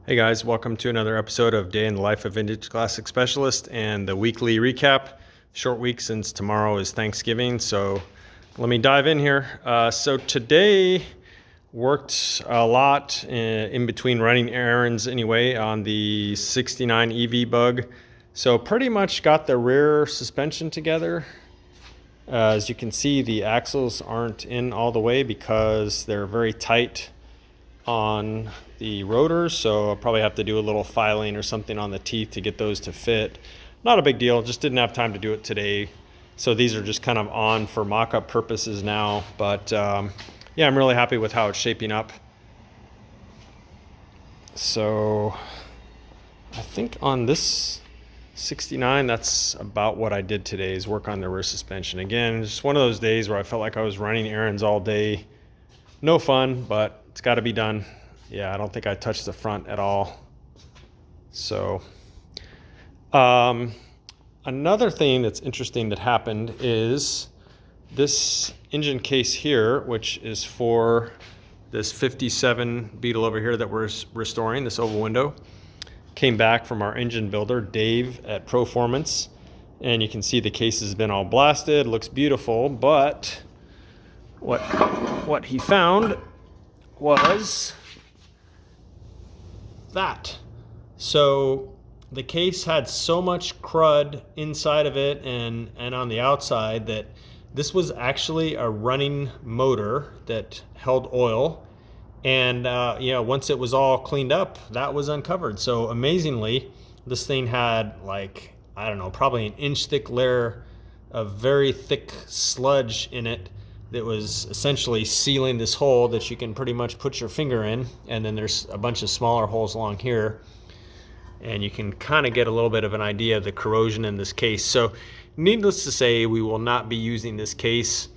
Hey guys, welcome to another episode of Day in the Life of Vintage Classic Specialist and the weekly recap. Short week since tomorrow is Thanksgiving, so let me dive in here. So today worked a lot in between running errands anyway on the 69 EV Bug. So pretty much got the rear suspension together. As you can see, the axles aren't in all the way because they're very tight on the rotors, so I'll probably have to do a little filing or something on the teeth to get those to fit. Not a big deal, just didn't have time to do it today. So these are just kind of on for mock-up purposes now, but yeah, I'm really happy with how it's shaping up. So I think on this 69, that's about what I did today, is work on the rear suspension. Again, just one of those days where I felt like I was running errands all day. No fun, but it's got to be done. Yeah, I don't think I touched the front at all. So another thing that's interesting that happened is this engine case here, which is for this 57 Beetle over here that we're restoring, this oval window, came back from our engine builder, Dave at Proformance. And you can see the case has been all blasted, looks beautiful, but what he found was that. So the case had so much crud inside of it and on the outside that this was actually a running motor that held oil. And once it was all cleaned up, that was uncovered. So amazingly, this thing had, like, I don't know, probably an inch thick layer of very thick sludge in it that was essentially sealing this hole that you can pretty much put your finger in. And then there's a bunch of smaller holes along here. And you can kind of get a little bit of an idea of the corrosion in this case. So needless to say, we will not be using this case.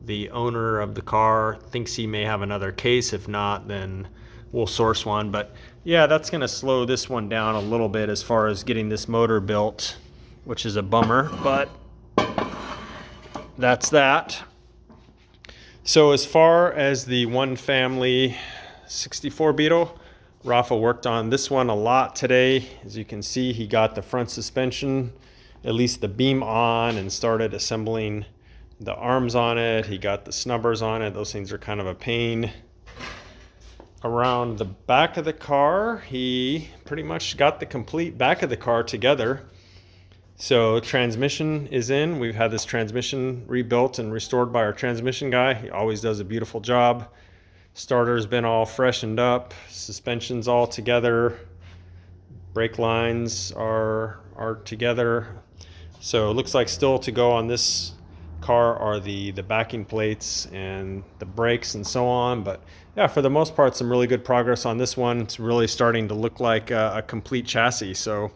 The owner of the car thinks he may have another case. If not, then we'll source one. But yeah, that's going to slow this one down a little bit as far as getting this motor built, which is a bummer, but that's that. So as far as the one family 64 Beetle, Rafa worked on this one a lot today. As you can see, he got the front suspension, at least the beam on, and started assembling the arms on it. He got the snubbers on it. Those things are kind of a pain. Around the back of the car, he pretty much got the complete back of the car together. So transmission is in. We've had this transmission rebuilt and restored by our transmission guy. He always does a beautiful job. Starter's been all freshened up. Suspension's all together. Brake lines are together. So it looks like still to go on this car are the backing plates and the brakes and so on. But yeah, for the most part, some really good progress on this one. It's really starting to look like a complete chassis. So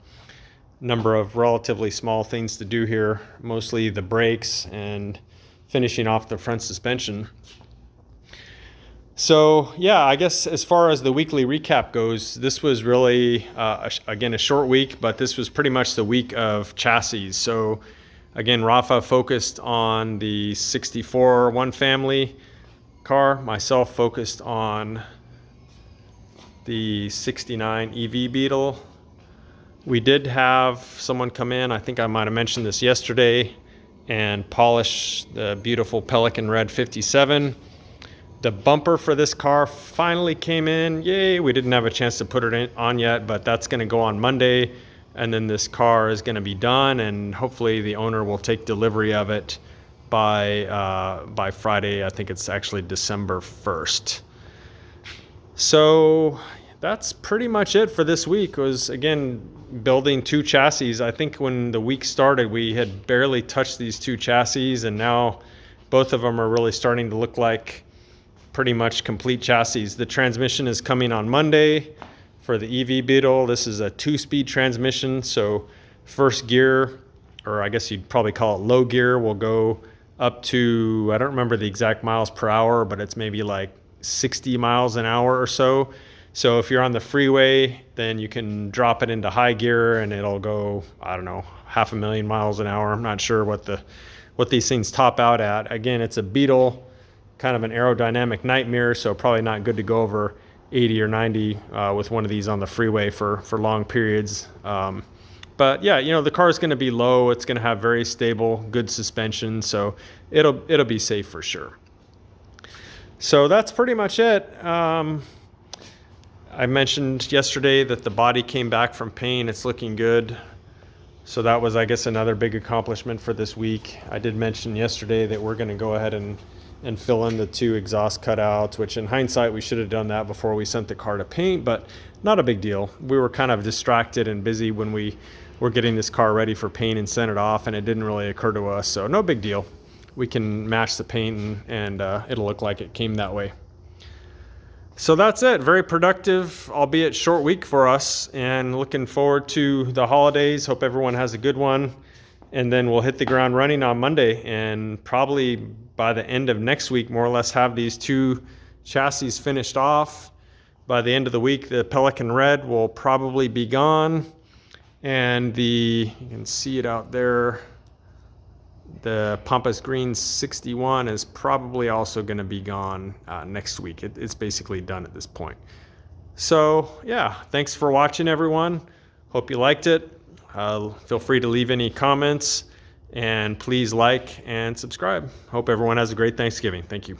number of relatively small things to do here, mostly the brakes and finishing off the front suspension. So yeah, I guess as far as the weekly recap goes, this was really, again, a short week, but this was pretty much the week of chassis. So again, Rafa focused on the 64 one family car, myself focused on the 69 EV Beetle. We did have someone come in, I think I might have mentioned this yesterday, and polish the beautiful Pelican Red 57. The bumper for this car finally came in. Yay, we didn't have a chance to put it on yet, but that's gonna go on Monday. And then this car is gonna be done, and hopefully the owner will take delivery of it by Friday. I think it's actually December 1st. So that's pretty much it for this week. It was, again, building two chassis. I think when the week started, we had barely touched these two chassis, and now both of them are really starting to look like pretty much complete chassis. The transmission is coming on Monday for the EV Beetle. This is a 2-speed transmission, so first gear, or I guess you'd probably call it low gear, will go up to, I don't remember the exact miles per hour, but it's maybe like 60 miles an hour or so. So if you're on the freeway, then you can drop it into high gear and it'll go, I don't know, 500,000 miles an hour. I'm not sure what these things top out at. Again, it's a Beetle, kind of an aerodynamic nightmare, so probably not good to go over 80 or 90 with one of these on the freeway for long periods. But yeah, you know, the car is going to be low. It's going to have very stable, good suspension, so it'll be safe for sure. So that's pretty much it. I mentioned yesterday that the body came back from paint. It's looking good. So that was, I guess, another big accomplishment for this week. I did mention yesterday that we're going to go ahead and fill in the 2 exhaust cutouts, which in hindsight, we should have done that before we sent the car to paint, but not a big deal. We were kind of distracted and busy when we were getting this car ready for paint and sent it off, and it didn't really occur to us, so no big deal. We can match the paint and it'll look like it came that way. So that's it. Very productive, albeit short week for us, and looking forward to the holidays. Hope everyone has a good one. And then we'll hit the ground running on Monday, and probably by the end of next week, more or less have these 2 chassis finished off. By the end of the week, the Pelican Red will probably be gone. And you can see it out there, the Pampas Green 61 is probably also going to be gone next week. It's basically done at this point. So yeah, thanks for watching, everyone. Hope you liked it. Feel free to leave any comments, and please like and subscribe. Hope everyone has a great Thanksgiving. Thank you.